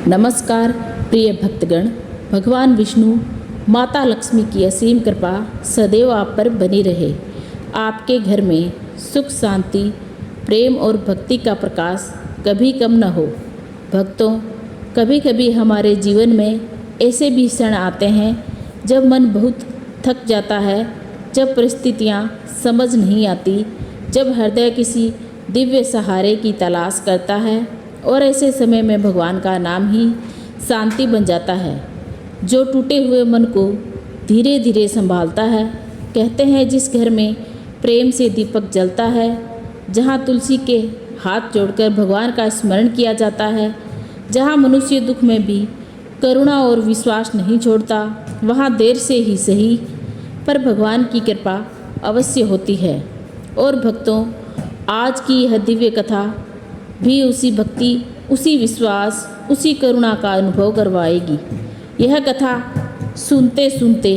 नमस्कार प्रिय भक्तगण। भगवान विष्णु माता लक्ष्मी की असीम कृपा सदैव आप पर बनी रहे। आपके घर में सुख शांति प्रेम और भक्ति का प्रकाश कभी कम न हो। भक्तों, कभी कभी हमारे जीवन में ऐसे भी क्षण आते हैं जब मन बहुत थक जाता है, जब परिस्थितियाँ समझ नहीं आती, जब हृदय किसी दिव्य सहारे की तलाश करता है और ऐसे समय में भगवान का नाम ही शांति बन जाता है, जो टूटे हुए मन को धीरे धीरे संभालता है। कहते हैं जिस घर में प्रेम से दीपक जलता है, जहाँ तुलसी के हाथ जोड़कर भगवान का स्मरण किया जाता है, जहाँ मनुष्य दुख में भी करुणा और विश्वास नहीं छोड़ता, वहाँ देर से ही सही पर भगवान की कृपा अवश्य होती है। और भक्तों, आज की यह दिव्य कथा भी उसी भक्ति, उसी विश्वास, उसी करुणा का अनुभव करवाएगी। यह कथा सुनते सुनते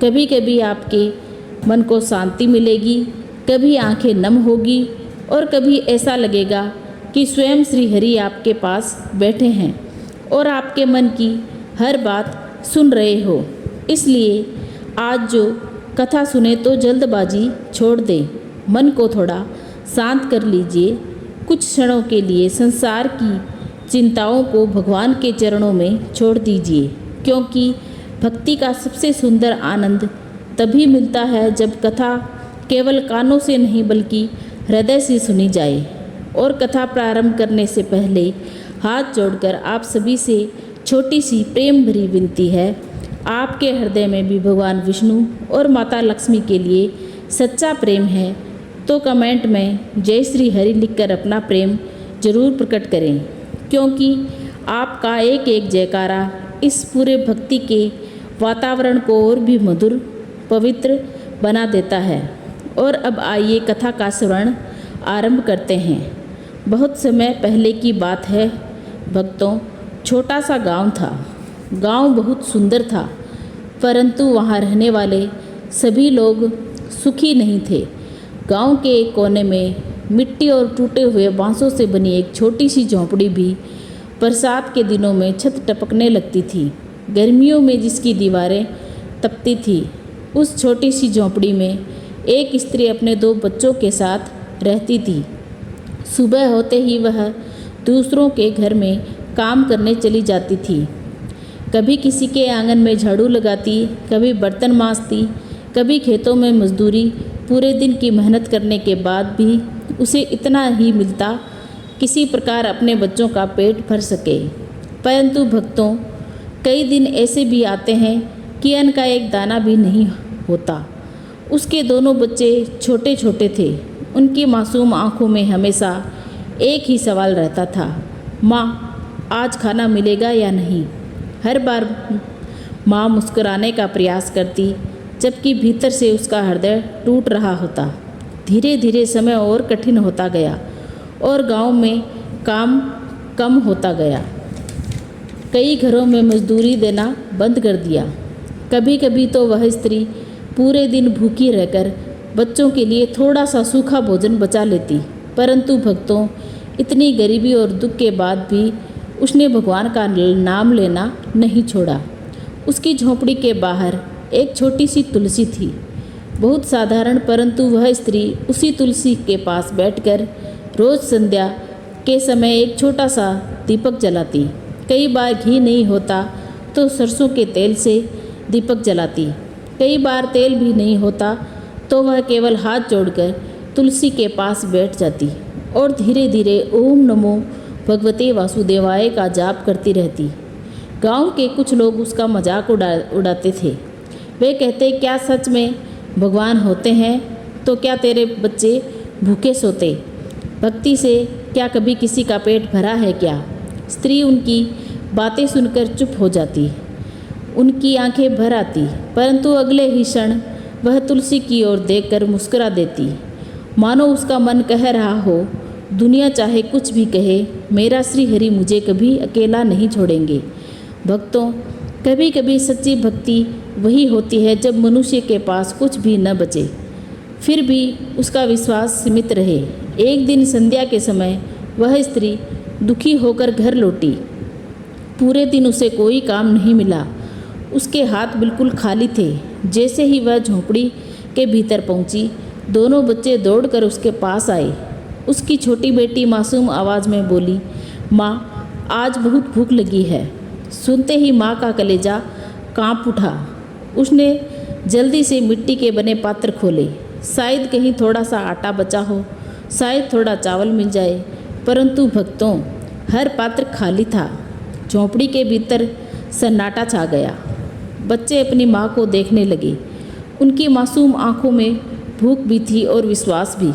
कभी कभी आपके मन को शांति मिलेगी, कभी आंखें नम होगी और कभी ऐसा लगेगा कि स्वयं श्री हरि आपके पास बैठे हैं और आपके मन की हर बात सुन रहे हो। इसलिए आज जो कथा सुने तो जल्दबाजी छोड़ दें, मन को थोड़ा शांत कर लीजिए। कुछ क्षणों के लिए संसार की चिंताओं को भगवान के चरणों में छोड़ दीजिए, क्योंकि भक्ति का सबसे सुंदर आनंद तभी मिलता है जब कथा केवल कानों से नहीं बल्कि हृदय से सुनी जाए। और कथा प्रारंभ करने से पहले हाथ जोड़कर आप सभी से छोटी सी प्रेम भरी विनती है, आपके हृदय में भी भगवान विष्णु और माता लक्ष्मी के लिए सच्चा प्रेम है तो कमेंट में जय श्री हरि लिखकर अपना प्रेम जरूर प्रकट करें, क्योंकि आपका एक एक जयकारा इस पूरे भक्ति के वातावरण को और भी मधुर पवित्र बना देता है। और अब आइए कथा का श्रवण आरंभ करते हैं। बहुत समय पहले की बात है भक्तों, छोटा सा गांव था। गांव बहुत सुंदर था, परंतु वहां रहने वाले सभी लोग सुखी नहीं थे। गांव के एक कोने में मिट्टी और टूटे हुए बांसों से बनी एक छोटी सी झोंपड़ी भी बरसात के दिनों में छत टपकने लगती थी, गर्मियों में जिसकी दीवारें तपती थी। उस छोटी सी झोंपड़ी में एक स्त्री अपने 2 बच्चों के साथ रहती थी। सुबह होते ही वह दूसरों के घर में काम करने चली जाती थी। कभी किसी के आंगन में झाड़ू लगाती, कभी बर्तन मांजती, कभी खेतों में मजदूरी। पूरे दिन की मेहनत करने के बाद भी उसे इतना ही मिलता किसी प्रकार अपने बच्चों का पेट भर सके। परंतु भक्तों, कई दिन ऐसे भी आते हैं कि अन्न का एक दाना भी नहीं होता। उसके दोनों बच्चे छोटे छोटे थे। उनकी मासूम आंखों में हमेशा एक ही सवाल रहता था, माँ आज खाना मिलेगा या नहीं। हर बार माँ मुस्कुराने का प्रयास करती, जबकि भीतर से उसका हृदय टूट रहा होता। धीरे धीरे समय और कठिन होता गया और गांव में काम कम होता गया। कई घरों में मजदूरी देना बंद कर दिया। कभी कभी तो वह स्त्री पूरे दिन भूखी रहकर बच्चों के लिए थोड़ा सा सूखा भोजन बचा लेती। परंतु भक्तों, इतनी गरीबी और दुख के बाद भी उसने भगवान का नाम लेना नहीं छोड़ा। उसकी झोंपड़ी के बाहर एक छोटी सी तुलसी थी, बहुत साधारण, परंतु वह स्त्री उसी तुलसी के पास बैठकर रोज संध्या के समय एक छोटा सा दीपक जलाती। कई बार घी नहीं होता तो सरसों के तेल से दीपक जलाती। कई बार तेल भी नहीं होता तो वह केवल हाथ जोड़कर तुलसी के पास बैठ जाती और धीरे धीरे ओम नमो भगवते वासुदेवाय का जाप करती रहती। गांव के कुछ लोग उसका मजाक उड़ाते थे। वे कहते, क्या सच में भगवान होते हैं तो क्या तेरे बच्चे भूखे सोते? भक्ति से क्या कभी किसी का पेट भरा है क्या? स्त्री उनकी बातें सुनकर चुप हो जाती, उनकी आंखें भर आती, परंतु अगले ही क्षण वह तुलसी की ओर देखकर मुस्कुरा देती, मानो उसका मन कह रहा हो, दुनिया चाहे कुछ भी कहे, मेरा श्री हरि मुझे कभी अकेला नहीं छोड़ेंगे। भक्तों, कभी कभी सच्ची भक्ति वही होती है जब मनुष्य के पास कुछ भी न बचे, फिर भी उसका विश्वास सीमित रहे। एक दिन संध्या के समय वह स्त्री दुखी होकर घर लौटी। पूरे दिन उसे कोई काम नहीं मिला। उसके हाथ बिल्कुल खाली थे। जैसे ही वह झोंपड़ी के भीतर पहुंची, दोनों बच्चे दौड़कर उसके पास आए। उसकी छोटी बेटी मासूम आवाज़ में बोली, माँ, आज बहुत भूख लगी है। सुनते ही माँ का कलेजा कांप उठा। उसने जल्दी से मिट्टी के बने पात्र खोले। शायद कहीं थोड़ा सा आटा बचा हो, शायद थोड़ा चावल मिल जाए। परंतु भक्तों, हर पात्र खाली था। झोंपड़ी के भीतर सन्नाटा छा गया। बच्चे अपनी माँ को देखने लगे। उनकी मासूम आंखों में भूख भी थी और विश्वास भी,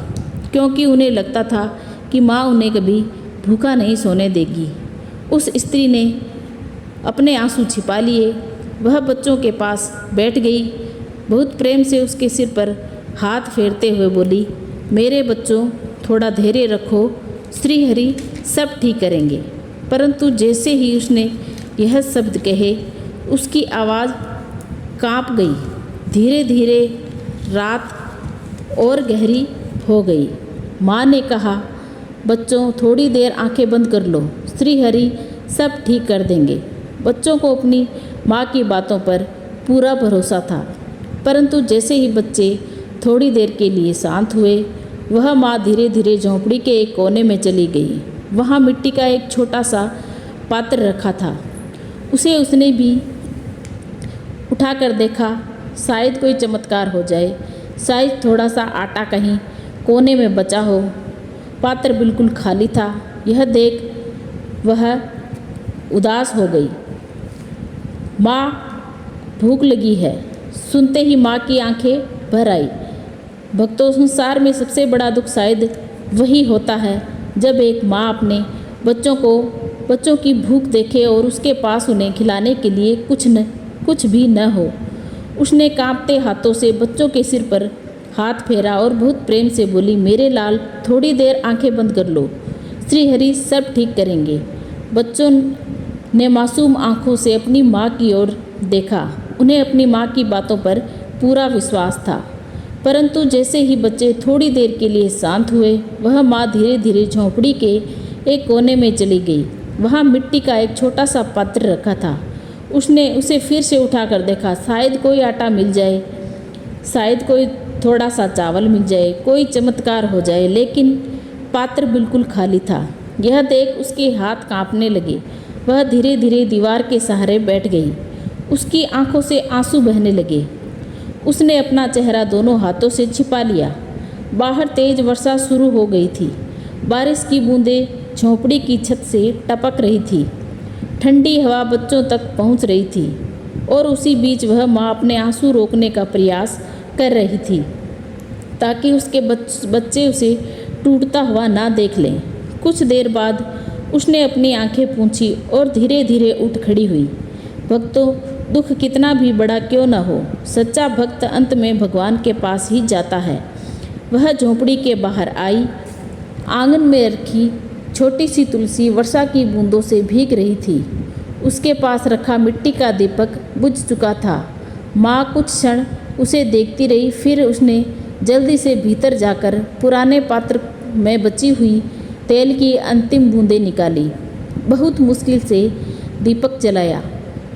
क्योंकि उन्हें लगता था कि माँ उन्हें कभी भूखा नहीं सोने देगी। उस स्त्री ने अपने आंसू छिपा लिए। वह बच्चों के पास बैठ गई। बहुत प्रेम से उसके सिर पर हाथ फेरते हुए बोली, मेरे बच्चों, थोड़ा धैर्य रखो, श्री हरि सब ठीक करेंगे। परंतु जैसे ही उसने यह शब्द कहे, उसकी आवाज़ कांप गई। धीरे धीरे रात और गहरी हो गई। माँ ने कहा, बच्चों, थोड़ी देर आंखें बंद कर लो, श्री हरि सब ठीक कर देंगे। बच्चों को अपनी माँ की बातों पर पूरा भरोसा था। परंतु जैसे ही बच्चे थोड़ी देर के लिए शांत हुए, वह माँ धीरे धीरे झोंपड़ी के एक कोने में चली गई। वहाँ मिट्टी का एक छोटा सा पात्र रखा था। उसे उसने भी उठाकर देखा। शायद कोई चमत्कार हो जाए, शायद थोड़ा सा आटा कहीं कोने में बचा हो। पात्र बिल्कुल खाली था। यह देख वह उदास हो गई। माँ, भूख लगी है। सुनते ही माँ की आंखें भर आई। भक्तों, संसार में सबसे बड़ा दुख शायद वही होता है जब एक माँ अपने बच्चों की भूख देखे और उसके पास उन्हें खिलाने के लिए कुछ भी न हो। उसने कांपते हाथों से बच्चों के सिर पर हाथ फेरा और बहुत प्रेम से बोली, मेरे लाल, थोड़ी देर आंखें बंद कर लो, श्री हरि सब ठीक करेंगे। बच्चों ने मासूम आंखों से अपनी माँ की ओर देखा। उन्हें अपनी माँ की बातों पर पूरा विश्वास था। परंतु जैसे ही बच्चे थोड़ी देर के लिए शांत हुए, वह माँ धीरे धीरे झोंपड़ी के एक कोने में चली गई। वहाँ मिट्टी का एक छोटा सा पात्र रखा था। उसने उसे फिर से उठाकर देखा। शायद कोई आटा मिल जाए, शायद कोई थोड़ा सा चावल मिल जाए, कोई चमत्कार हो जाए। लेकिन पात्र बिल्कुल खाली था। यह देख उसके हाथ कांपने लगे। वह धीरे धीरे दीवार के सहारे बैठ गई। उसकी आंखों से आंसू बहने लगे। उसने अपना चेहरा दोनों हाथों से छिपा लिया। बाहर तेज वर्षा शुरू हो गई थी। बारिश की बूंदें झोंपड़ी की छत से टपक रही थी। ठंडी हवा बच्चों तक पहुंच रही थी और उसी बीच वह माँ अपने आंसू रोकने का प्रयास कर रही थी ताकि उसके बच्चे उसे टूटता हुआ ना देख लें। कुछ देर बाद उसने अपनी आंखें पोंछी और धीरे धीरे उठ खड़ी हुई। भक्तों, दुख कितना भी बड़ा क्यों न हो, सच्चा भक्त अंत में भगवान के पास ही जाता है। वह झोंपड़ी के बाहर आई। आंगन में रखी छोटी सी तुलसी वर्षा की बूंदों से भीग रही थी। उसके पास रखा मिट्टी का दीपक बुझ चुका था। माँ कुछ क्षण उसे देखती रही। फिर उसने जल्दी से भीतर जाकर पुराने पात्र में बची हुई तेल की अंतिम बूंदें निकाली। बहुत मुश्किल से दीपक जलाया।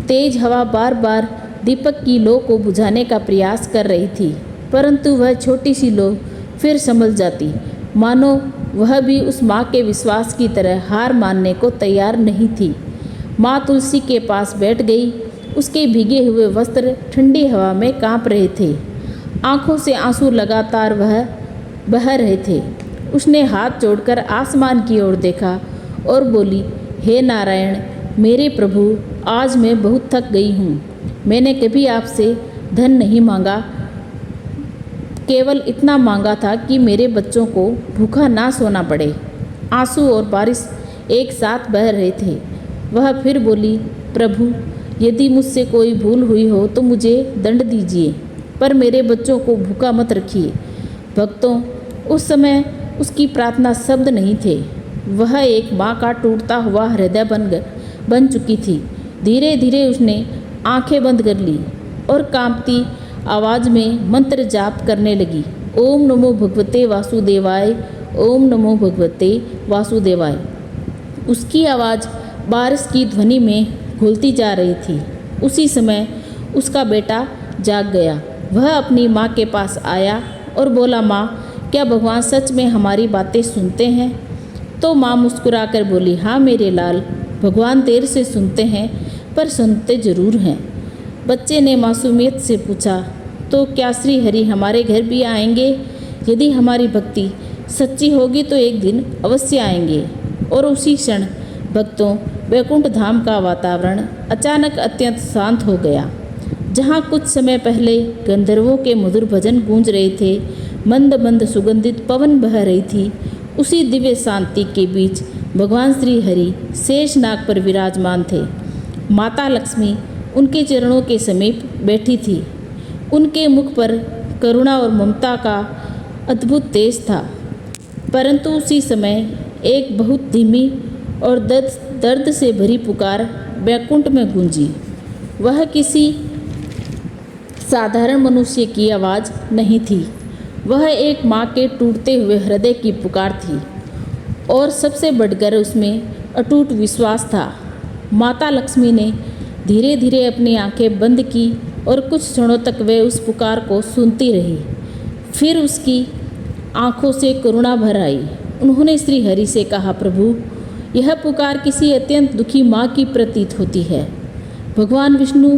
तेज हवा बार बार दीपक की लौ को बुझाने का प्रयास कर रही थी, परंतु वह छोटी सी लौ फिर संभल जाती, मानो वह भी उस माँ के विश्वास की तरह हार मानने को तैयार नहीं थी। माँ तुलसी के पास बैठ गई। उसके भीगे हुए वस्त्र ठंडी हवा में कांप रहे थे। आंखों से आंसू लगातार बह रहे थे। उसने हाथ जोड़कर आसमान की ओर देखा और बोली, हे नारायण, मेरे प्रभु, आज मैं बहुत थक गई हूँ। मैंने कभी आपसे धन नहीं मांगा, केवल इतना मांगा था कि मेरे बच्चों को भूखा ना सोना पड़े। आंसू और बारिश एक साथ बह रहे थे। वह फिर बोली, प्रभु, यदि मुझसे कोई भूल हुई हो तो मुझे दंड दीजिए, पर मेरे बच्चों को भूखा मत रखिए। भक्तों, उस समय उसकी प्रार्थना शब्द नहीं थे। वह एक माँ का टूटता हुआ हृदय बन चुकी थी। धीरे धीरे उसने आंखें बंद कर ली और कांपती आवाज़ में मंत्र जाप करने लगी। ओम नमो भगवते वासुदेवाय, ओम नमो भगवते वासुदेवाय। उसकी आवाज़ बारिश की ध्वनि में घुलती जा रही थी। उसी समय उसका बेटा जाग गया। वह अपनी माँ के पास आया और बोला, माँ, क्या भगवान सच में हमारी बातें सुनते हैं? तो माँ मुस्कुराकर बोली, हाँ मेरे लाल, भगवान देर से सुनते हैं पर सुनते जरूर हैं। बच्चे ने मासूमियत से पूछा, तो क्या श्री हरि हमारे घर भी आएंगे? यदि हमारी भक्ति सच्ची होगी तो एक दिन अवश्य आएंगे। और उसी क्षण भक्तों वैकुंठ धाम का वातावरण अचानक अत्यंत शांत हो गया। जहाँ कुछ समय पहले गंधर्वों के मधुर भजन गूंज रहे थे, मंद मंद सुगंधित पवन बह रही थी, उसी दिव्य शांति के बीच भगवान श्री हरि शेषनाग पर विराजमान थे। माता लक्ष्मी उनके चरणों के समीप बैठी थी। उनके मुख पर करुणा और ममता का अद्भुत तेज था। परंतु उसी समय एक बहुत धीमी और दर्द से भरी पुकार वैकुंठ में गूंजी। वह किसी साधारण मनुष्य की आवाज़ नहीं थी। वह एक माँ के टूटते हुए हृदय की पुकार थी और सबसे बढ़कर उसमें अटूट विश्वास था। माता लक्ष्मी ने धीरे धीरे अपनी आंखें बंद की और कुछ क्षणों तक वे उस पुकार को सुनती रही। फिर उसकी आंखों से करुणा भर आई। उन्होंने श्री हरि से कहा, प्रभु, यह पुकार किसी अत्यंत दुखी माँ की प्रतीत होती है। भगवान विष्णु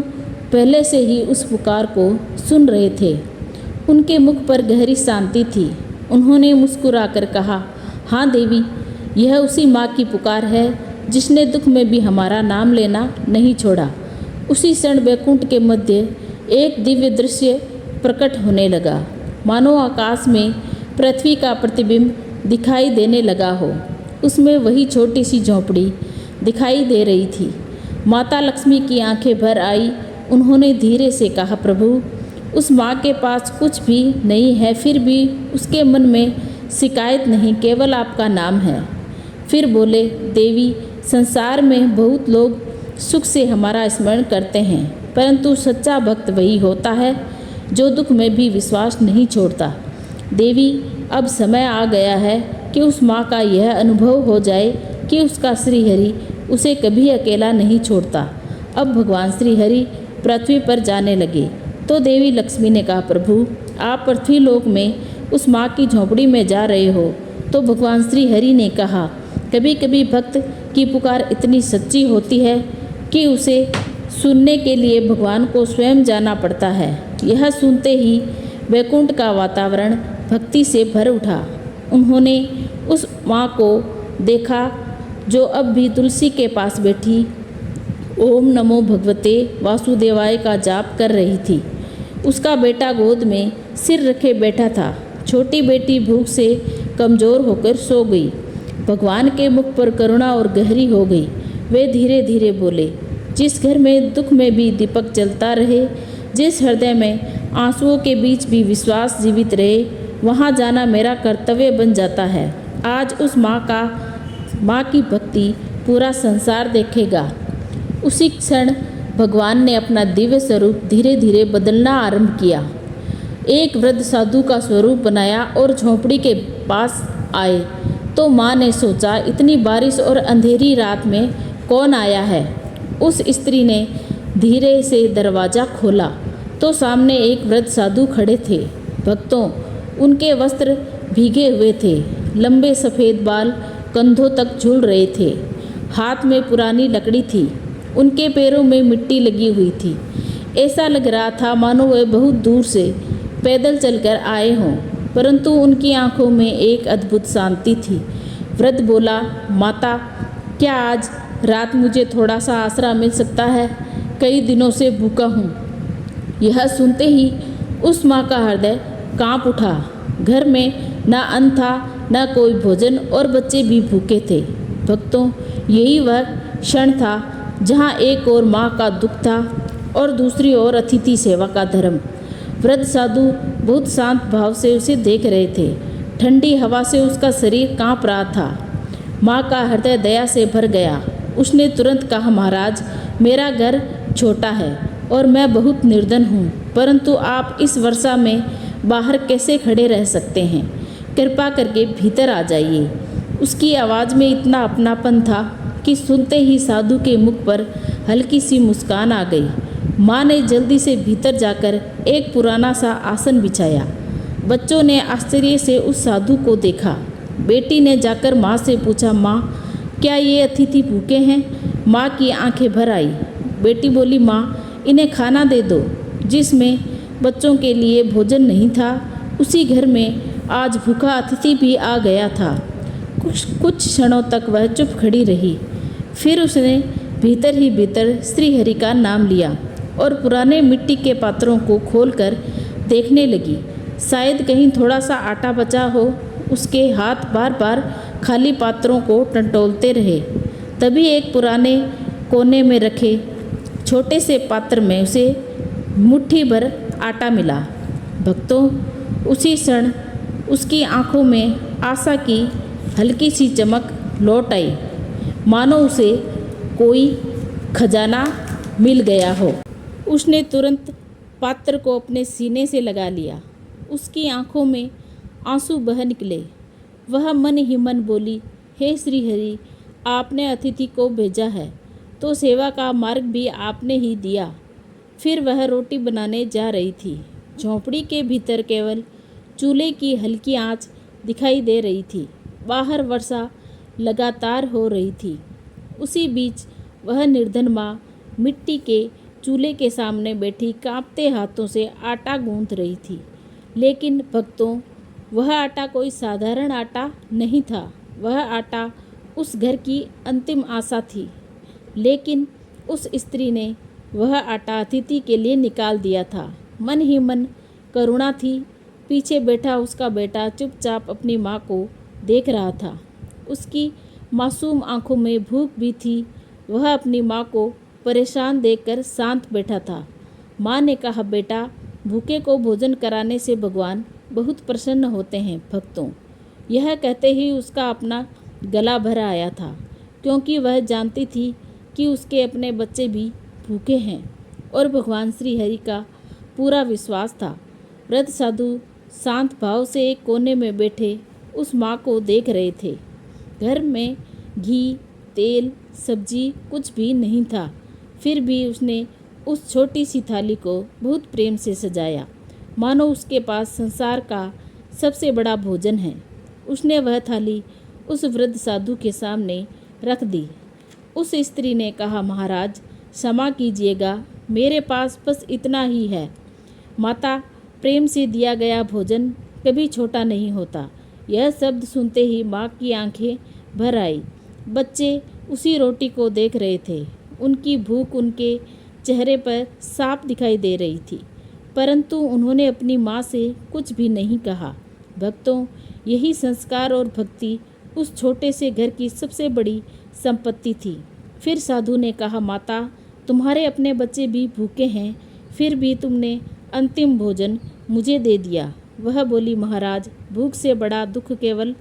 पहले से ही उस पुकार को सुन रहे थे। उनके मुख पर गहरी शांति थी। उन्होंने मुस्कुराकर कहा, हाँ देवी, यह उसी माँ की पुकार है जिसने दुख में भी हमारा नाम लेना नहीं छोड़ा। उसी क्षण वैकुंठ के मध्य एक दिव्य दृश्य प्रकट होने लगा। मानो आकाश में पृथ्वी का प्रतिबिंब दिखाई देने लगा हो। उसमें वही छोटी सी झोंपड़ी दिखाई दे रही थी। माता लक्ष्मी की आंखें भर आई। उन्होंने धीरे से कहा, प्रभु, उस माँ के पास कुछ भी नहीं है, फिर भी उसके मन में शिकायत नहीं, केवल आपका नाम है। फिर बोले, देवी, संसार में बहुत लोग सुख से हमारा स्मरण करते हैं, परंतु सच्चा भक्त वही होता है जो दुख में भी विश्वास नहीं छोड़ता। देवी, अब समय आ गया है कि उस माँ का यह अनुभव हो जाए कि उसका श्रीहरि उसे कभी अकेला नहीं छोड़ता। अब भगवान श्रीहरि पृथ्वी पर जाने लगे तो देवी लक्ष्मी ने कहा, प्रभु, आप पृथ्वी लोक में उस माँ की झोंपड़ी में जा रहे हो। तो भगवान श्रीहरि ने कहा, कभी कभी भक्त की पुकार इतनी सच्ची होती है कि उसे सुनने के लिए भगवान को स्वयं जाना पड़ता है। यह सुनते ही वैकुंठ का वातावरण भक्ति से भर उठा। उन्होंने उस माँ को देखा जो अब भी तुलसी के पास बैठी ओम नमो भगवते वासुदेवाय का जाप कर रही थी। उसका बेटा गोद में सिर रखे बैठा था। छोटी बेटी भूख से कमज़ोर होकर सो गई। भगवान के मुख पर करुणा और गहरी हो गई। वे धीरे धीरे बोले, जिस घर में दुख में भी दीपक जलता रहे, जिस हृदय में आंसुओं के बीच भी विश्वास जीवित रहे, वहाँ जाना मेरा कर्तव्य बन जाता है। आज उस माँ की भक्ति पूरा संसार देखेगा। उसी क्षण भगवान ने अपना दिव्य स्वरूप धीरे धीरे बदलना आरंभ किया। एक वृद्ध साधु का स्वरूप बनाया और झोंपड़ी के पास आए तो माँ ने सोचा, इतनी बारिश और अंधेरी रात में कौन आया है। उस स्त्री ने धीरे से दरवाज़ा खोला तो सामने एक वृद्ध साधु खड़े थे। भक्तों, उनके वस्त्र भीगे हुए थे। लंबे सफ़ेद बाल कंधों तक झूल रहे थे। हाथ में पुरानी लकड़ी थी। उनके पैरों में मिट्टी लगी हुई थी। ऐसा लग रहा था मानो वे बहुत दूर से पैदल चलकर आए हों, परंतु उनकी आंखों में एक अद्भुत शांति थी। वृद्ध बोला, माता, क्या आज रात मुझे थोड़ा सा आसरा मिल सकता है? कई दिनों से भूखा हूँ। यह सुनते ही उस माँ का हृदय कांप उठा। घर में न अन्न था, न कोई भोजन और बच्चे भी भूखे थे। भक्तों, यही वह क्षण था जहाँ एक ओर माँ का दुख था और दूसरी ओर अतिथि सेवा का धर्म। वृद्ध साधु बहुत शांत भाव से उसे देख रहे थे। ठंडी हवा से उसका शरीर कांप रहा था। माँ का हृदय दया से भर गया। उसने तुरंत कहा, महाराज, मेरा घर छोटा है और मैं बहुत निर्धन हूँ, परंतु आप इस वर्षा में बाहर कैसे खड़े रह सकते हैं? कृपा करके भीतर आ जाइए। उसकी आवाज़ में इतना अपनापन था कि सुनते ही साधु के मुख पर हल्की सी मुस्कान आ गई। माँ ने जल्दी से भीतर जाकर एक पुराना सा आसन बिछाया। बच्चों ने आश्चर्य से उस साधु को देखा। बेटी ने जाकर माँ से पूछा, माँ क्या ये अतिथि भूखे हैं? माँ की आंखें भर आई। बेटी बोली, माँ इन्हें खाना दे दो। जिसमें बच्चों के लिए भोजन नहीं था, उसी घर में आज भूखा अतिथि भी आ गया था। कुछ क्षणों तक वह चुप खड़ी रही। फिर उसने भीतर ही भीतर श्री हरि का नाम लिया और पुराने मिट्टी के पात्रों को खोलकर देखने लगी। शायद कहीं थोड़ा सा आटा बचा हो। उसके हाथ बार बार खाली पात्रों को टटोलते रहे। तभी एक पुराने कोने में रखे छोटे से पात्र में उसे मुट्ठी भर आटा मिला। भक्तों, उसी क्षण उसकी आंखों में आशा की हल्की सी चमक लौट आई, मानो उसे कोई खजाना मिल गया हो। उसने तुरंत पात्र को अपने सीने से लगा लिया। उसकी आंखों में आंसू बह निकले। वह मन ही मन बोली, हे श्री हरि, आपने अतिथि को भेजा है तो सेवा का मार्ग भी आपने ही दिया। फिर वह रोटी बनाने जा रही थी। झोंपड़ी के भीतर केवल चूल्हे की हल्की आंच दिखाई दे रही थी। बाहर वर्षा लगातार हो रही थी। उसी बीच वह निर्धन माँ मिट्टी के चूल्हे के सामने बैठी कांपते हाथों से आटा गूंथ रही थी। लेकिन भक्तों, वह आटा कोई साधारण आटा नहीं था। वह आटा उस घर की अंतिम आशा थी। लेकिन उस स्त्री ने वह आटा अतिथि के लिए निकाल दिया था। मन ही मन करुणा थी। पीछे बैठा उसका बेटा चुपचाप अपनी माँ को देख रहा था। उसकी मासूम आंखों में भूख भी थी। वह अपनी माँ को परेशान देखकर शांत बैठा था। माँ ने कहा, बेटा, भूखे को भोजन कराने से भगवान बहुत प्रसन्न होते हैं। भक्तों, यह कहते ही उसका अपना गला भर आया था, क्योंकि वह जानती थी कि उसके अपने बच्चे भी भूखे हैं और भगवान श्री हरि का पूरा विश्वास था। वृद्ध साधु शांत भाव से एक कोने में बैठे उस माँ को देख रहे थे। घर में घी, तेल, सब्जी कुछ भी नहीं था। फिर भी उसने उस छोटी सी थाली को बहुत प्रेम से सजाया, मानो उसके पास संसार का सबसे बड़ा भोजन है। उसने वह थाली उस वृद्ध साधु के सामने रख दी। उस स्त्री ने कहा, महाराज क्षमा कीजिएगा, मेरे पास बस इतना ही है। माता, प्रेम से दिया गया भोजन कभी छोटा नहीं होता। यह शब्द सुनते ही माँ की आंखें भर आई। बच्चे उसी रोटी को देख रहे थे। उनकी भूख उनके चेहरे पर साफ दिखाई दे रही थी, परंतु उन्होंने अपनी माँ से कुछ भी नहीं कहा। भक्तों, यही संस्कार और भक्ति उस छोटे से घर की सबसे बड़ी संपत्ति थी। फिर साधु ने कहा, माता, तुम्हारे अपने बच्चे भी भूखे हैं, फिर भी तुमने अंतिम भोजन मुझे दे दिया। वह बोली, महाराज, भूख से बड़ा दुख केवल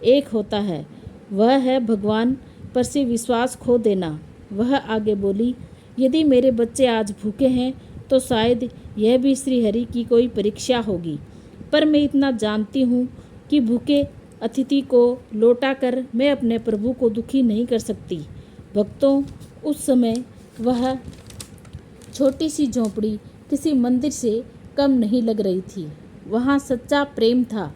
एक होता है, वह है भगवान पर से विश्वास खो देना। वह आगे बोली, यदि मेरे बच्चे आज भूखे हैं तो शायद यह भी श्री हरि की कोई परीक्षा होगी, पर मैं इतना जानती हूँ कि भूखे अतिथि को लौटाकर मैं अपने प्रभु को दुखी नहीं कर सकती। भक्तों, उस समय वह छोटी सी झोंपड़ी किसी मंदिर से कम नहीं लग रही थी। वहाँ सच्चा प्रेम था,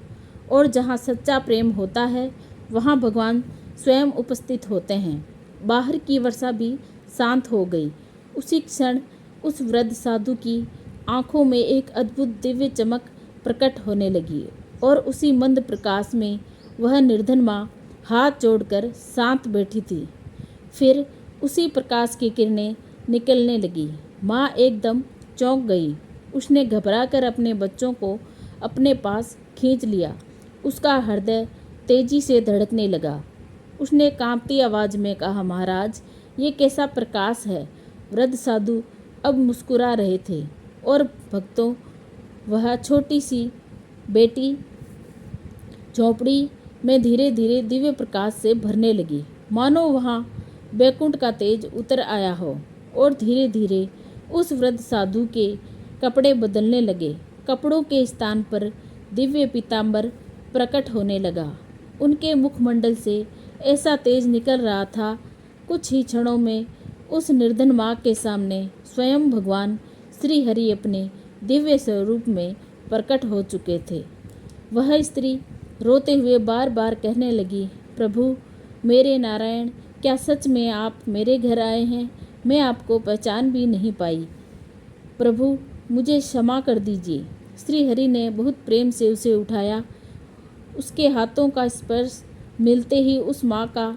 और जहाँ सच्चा प्रेम होता है वहाँ भगवान स्वयं उपस्थित होते हैं। बाहर की वर्षा भी शांत हो गई। उसी क्षण उस वृद्ध साधु की आंखों में एक अद्भुत दिव्य चमक प्रकट होने लगी, और उसी मंद प्रकाश में वह निर्धन माँ हाथ जोड़कर शांत बैठी थी। फिर उसी प्रकाश की किरणें निकलने लगी। माँ एकदम चौंक गई। उसने घबराकर अपने बच्चों को अपने पास खींच लिया। उसका हृदय तेजी से धड़कने लगा। उसने कांपती आवाज़ में कहा, महाराज, ये कैसा प्रकाश है। वृद्ध साधु अब मुस्कुरा रहे थे, और भक्तों, वह छोटी सी बेटी झोंपड़ी में धीरे धीरे दिव्य प्रकाश से भरने लगी, मानो वहाँ बैकुंठ का तेज उतर आया हो। और धीरे धीरे उस वृद्ध साधु के कपड़े बदलने लगे। कपड़ों के स्थान पर दिव्य पीतांबर प्रकट होने लगा। उनके मुखमंडल से ऐसा तेज निकल रहा था कुछ ही क्षणों में उस निर्धन माँ के सामने स्वयं भगवान श्री हरि अपने दिव्य स्वरूप में प्रकट हो चुके थे। वह स्त्री रोते हुए बार बार कहने लगी, प्रभु मेरे नारायण, क्या सच में आप मेरे घर आए हैं? मैं आपको पहचान भी नहीं पाई। प्रभु मुझे क्षमा कर दीजिए। श्री हरि ने बहुत प्रेम से उसे उठाया। उसके हाथों का स्पर्श मिलते ही उस माँ का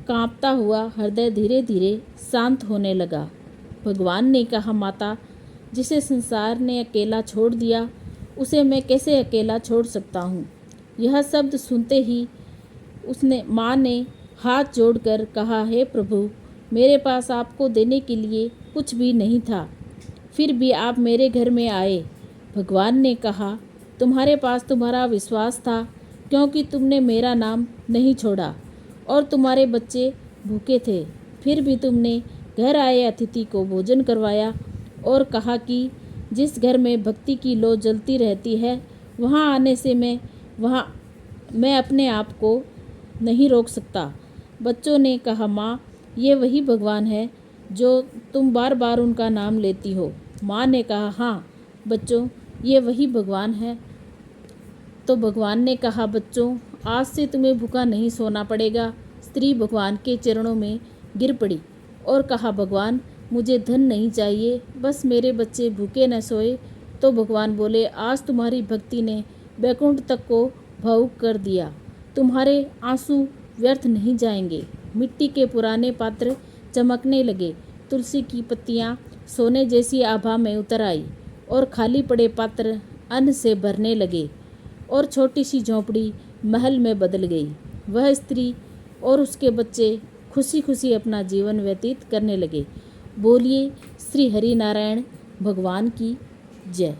कांपता हुआ हृदय धीरे धीरे शांत होने लगा। भगवान ने कहा, माता, जिसे संसार ने अकेला छोड़ दिया, उसे मैं कैसे अकेला छोड़ सकता हूँ? यह शब्द सुनते ही माँ ने हाथ जोड़कर कहा, हे प्रभु, मेरे पास आपको देने के लिए कुछ भी नहीं था, फिर भी आप मेरे घर में आए। भगवान ने कहा, तुम्हारे पास तुम्हारा विश्वास था, क्योंकि तुमने मेरा नाम नहीं छोड़ा और तुम्हारे बच्चे भूखे थे, फिर भी तुमने घर आए अतिथि को भोजन करवाया और कहा कि जिस घर में भक्ति की लौ जलती रहती है, वहाँ आने से मैं अपने आप को नहीं रोक सकता। बच्चों ने कहा, माँ, ये वही भगवान है जो तुम बार बार उनका नाम लेती हो। माँ ने कहा, हाँ बच्चों, ये वही भगवान है। तो भगवान ने कहा, बच्चों, आज से तुम्हें भूखा नहीं सोना पड़ेगा। स्त्री भगवान के चरणों में गिर पड़ी और कहा, भगवान, मुझे धन नहीं चाहिए, बस मेरे बच्चे भूखे न सोए। तो भगवान बोले, आज तुम्हारी भक्ति ने वैकुंठ तक को भावुक कर दिया। तुम्हारे आंसू व्यर्थ नहीं जाएंगे। मिट्टी के पुराने पात्र चमकने लगे, तुलसी की पत्तियाँ सोने जैसी आभा में उतर आई और खाली पड़े पात्र अन्न से भरने लगे और छोटी सी झोंपड़ी महल में बदल गई। वह स्त्री और उसके बच्चे खुशी खुशी अपना जीवन व्यतीत करने लगे। बोलिए श्री हरि नारायण भगवान की जय।